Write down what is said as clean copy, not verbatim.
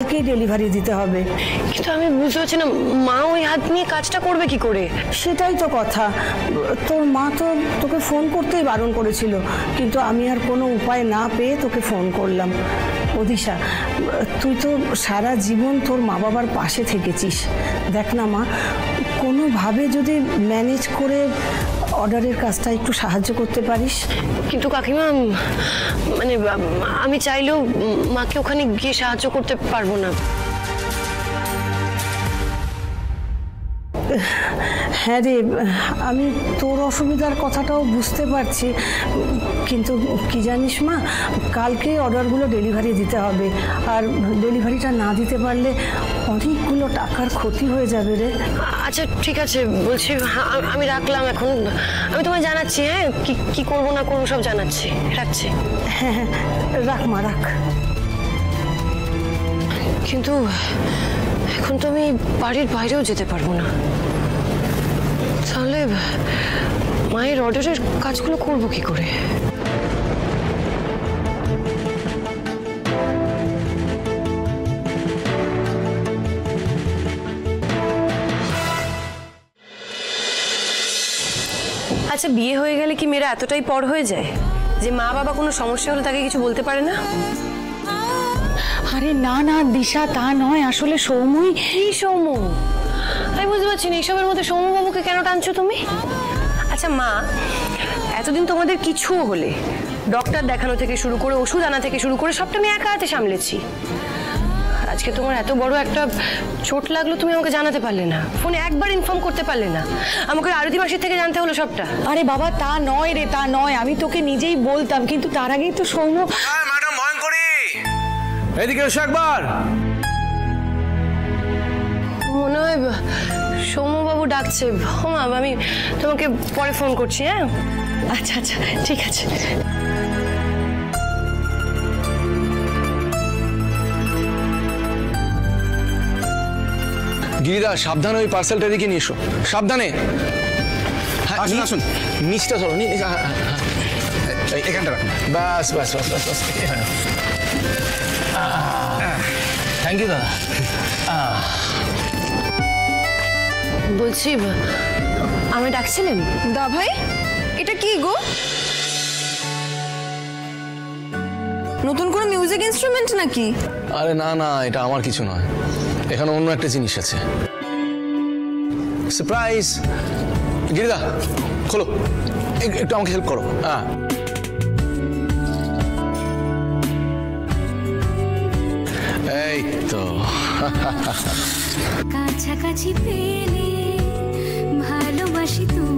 Delivery দিতে হবে। কিন্তু আমি বুঝতে পারছি না মা ওই হাত নিয়ে কাজটা করবে কি করে। সেটাই তো কথা, তোর মা তো তোকে ফোন করতেই বারণ করেছিল, কিন্তু আমি আর কোনো উপায় না পেয়ে তোকে ফোন করলাম। অদিশা, তুই তো সারা জীবন তোর মা বাবার পাশে থেকেছিস, দেখ না মা, কোনোভাবে যদি ম্যানেজ করে অর্ডারের কাজটা একটু সাহায্য করতে পারিস। কিন্তু কাকিমা, মানে আমি চাইলেও মাকে ওখানে গিয়ে সাহায্য করতে পারবো না। হ্যাঁ রে, আমি তোর অসুবিধার কথাটাও বুঝতে পারছি, কিন্তু কি জানিস মা, কালকে অর্ডারগুলো ডেলিভারি দিতে হবে, আর ডেলিভারিটা না দিতে পারলে অনেকগুলো টাকার ক্ষতি হয়ে যাবে রে। আচ্ছা ঠিক আছে, বলছি আমি রাখলাম এখন, আমি তোমায় জানাচ্ছি। হ্যাঁ, কি করবো না করবো সব জানাচ্ছি, রাখছি। হ্যাঁ হ্যাঁ, রাখ মা, রাখ। কিন্তু এখন তো আমি বাড়ির বাইরেও যেতে পারবো না, তাহলে মায়ের অর্ডারের কাজগুলো করবো কি করে? আচ্ছা, বিয়ে হয়ে গেলে কি মেয়েরা এতটাই পর হয়ে যায় যে মা বাবা কোনো সমস্যা হলে তাকে কিছু বলতে পারে না? আরে না না দিশা, তা নয়, আসলে সৌমুই। কি সৌমু? আমি বুঝতে পারছি না এইসবের মধ্যে সৌমু বাবুকে কেন টানছো তুমি? আচ্ছা মা, এতদিন তোমাদের কিছু হলে ডক্টর দেখানো থেকে শুরু করে ওষুধ আনা থেকে শুরু করে সবটা আমি একা হাতে সামলেছি। আজকে তোমার এত বড় একটা চোট লাগলো, তুমি আমাকে জানাতে পারলে না, ফোনে একবার ইনফর্ম করতে পারলে না, আমাকে আরতি মাসির থেকে জানতে হলো সবটা। আরে বাবা, তা নয় রে, তা নয়, আমি তোকে নিজেই বলতাম, কিন্তু তার আগেই তো সৌম্য। ম্যাডাম ভয়ঙ্করী, এদিকে এসো একবার। মনে হয় সৌম্যবাবু ডাকছে। মা, আমি তোমাকে পরে ফোন করছি। হ্যাঁ, আচ্ছা আচ্ছা, ঠিক আছে। গিরিদা, সাবধানে ওই পার্সেলটা এদিকে নিয়ে এসো, সাবধানে। আসুন আসুন, নিচটা ধরো, এখানটা রাখুন। বাস বাস বাস বাস বাস, থ্যাংক ইউ দাদা। বলছি, আমায় ডাকছিলেন? দা ভাই, এটা কি গো? নতুন কোনো মিউজিক ইনস্ট্রুমেন্ট নাকি? আরে না না, এটা আমার কিছু নয়, এখানে অন্য একটা জিনিস আছে, সারপ্রাইজ। গিরিদা খোলো, একটু আমাকে হেল্প করো। হ্যাঁ, এই তো। কাছাকাছি পেলে ভালোবাসি তুমি।